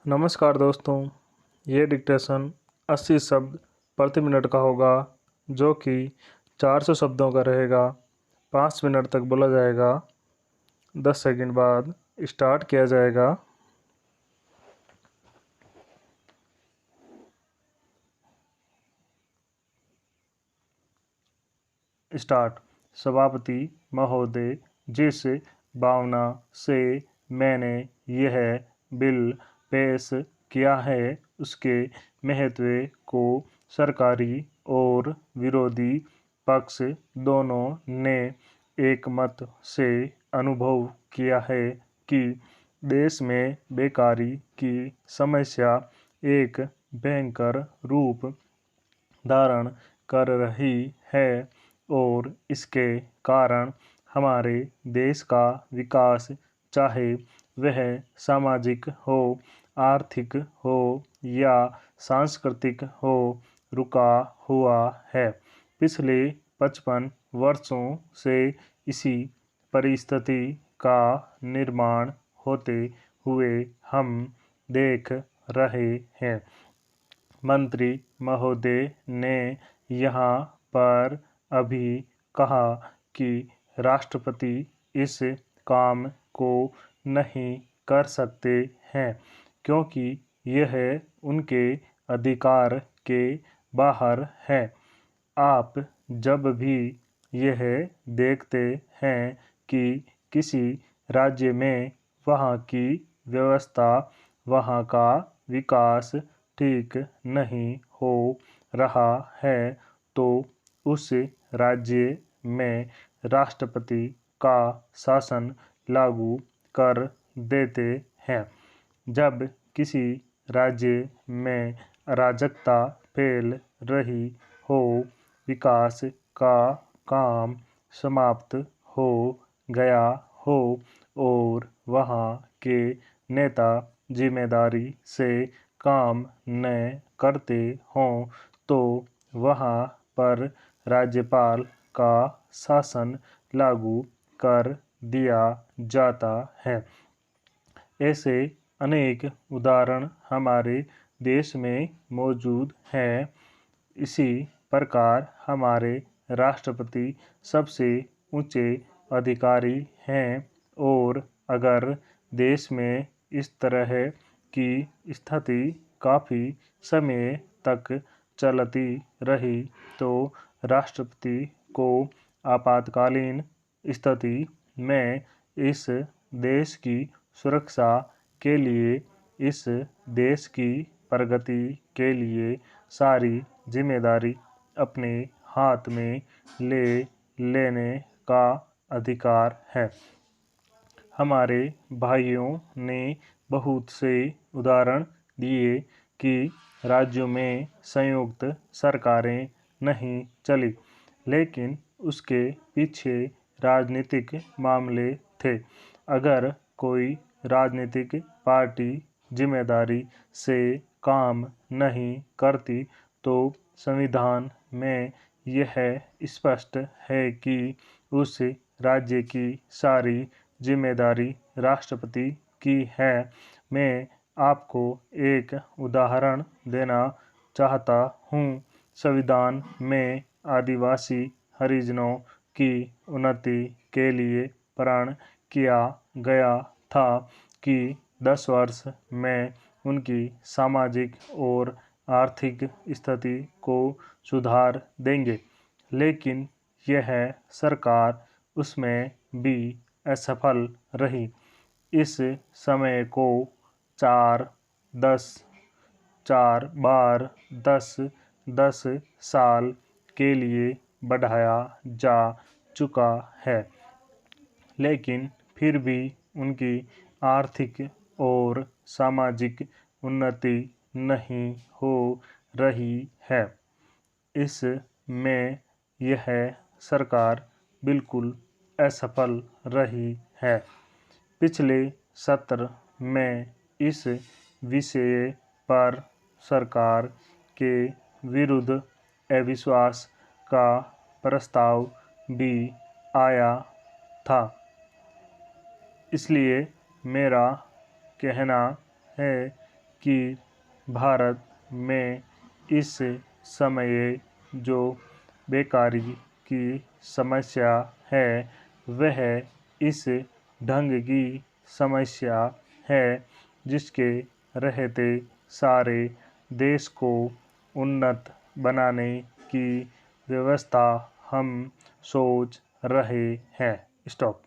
नमस्कार दोस्तों। ये डिक्टेशन 80 शब्द प्रति मिनट का होगा, जो कि 400 शब्दों का रहेगा। 5 मिनट तक बोला जाएगा। 10 सेकंड बाद स्टार्ट किया जाएगा। स्टार्ट। सभापति महोदय, जिस भावना से मैंने यह बिल पेश किया है उसके महत्व को सरकारी और विरोधी पक्ष दोनों ने एक मत से अनुभव किया है कि देश में बेकारी की समस्या एक भयंकर रूप धारण कर रही है और इसके कारण हमारे देश का विकास, चाहे वह सामाजिक हो, आर्थिक हो या सांस्कृतिक हो, रुका हुआ है। पिछले 55 वर्षों से इसी परिस्थिति का निर्माण होते हुए हम देख रहे हैं। मंत्री महोदय ने यहाँ पर अभी कहा कि राष्ट्रपति इस काम को नहीं कर सकते हैं क्योंकि यह उनके अधिकार के बाहर है। आप जब भी यह देखते हैं कि किसी राज्य में वहाँ की व्यवस्था, वहाँ का विकास ठीक नहीं हो रहा है, तो उस राज्य में राष्ट्रपति का शासन लागू कर देते हैं। जब किसी राज्य में अराजकता फैल रही हो, विकास का काम समाप्त हो गया हो और वहाँ के नेता जिम्मेदारी से काम न करते हों, तो वहाँ पर राज्यपाल का शासन लागू कर दिया जाता है। ऐसे अनेक उदाहरण हमारे देश में मौजूद हैं। इसी प्रकार हमारे राष्ट्रपति सबसे ऊंचे अधिकारी हैं और अगर देश में इस तरह की स्थिति काफ़ी समय तक चलती रही तो राष्ट्रपति को आपातकालीन स्थिति में इस देश की सुरक्षा के लिए, इस देश की प्रगति के लिए सारी जिम्मेदारी अपने हाथ में ले लेने का अधिकार है। हमारे भाइयों ने बहुत से उदाहरण दिए कि राज्यों में संयुक्त सरकारें नहीं चली, लेकिन उसके पीछे राजनीतिक मामले थे। अगर कोई राजनीतिक पार्टी जिम्मेदारी से काम नहीं करती तो संविधान में यह स्पष्ट है कि उस राज्य की सारी जिम्मेदारी राष्ट्रपति की है। मैं आपको एक उदाहरण देना चाहता हूँ। संविधान में आदिवासी हरिजनों की उन्नति के लिए प्रण किया गया था कि 10 वर्ष में उनकी सामाजिक और आर्थिक स्थिति को सुधार देंगे, लेकिन यह सरकार उसमें भी असफल रही। इस समय को 10 साल के लिए बढ़ाया जा चुका है, लेकिन फिर भी उनकी आर्थिक और सामाजिक उन्नति नहीं हो रही है। इसमें यह सरकार बिल्कुल असफल रही है। पिछले सत्र में इस विषय पर सरकार के विरुद्ध अविश्वास का प्रस्ताव भी आया था। इसलिए मेरा कहना है कि भारत में इस समय जो बेकारी की समस्या है वह इस ढंग की समस्या है जिसके रहते सारे देश को उन्नत बनाने की व्यवस्था हम सोच रहे हैं। स्टॉप।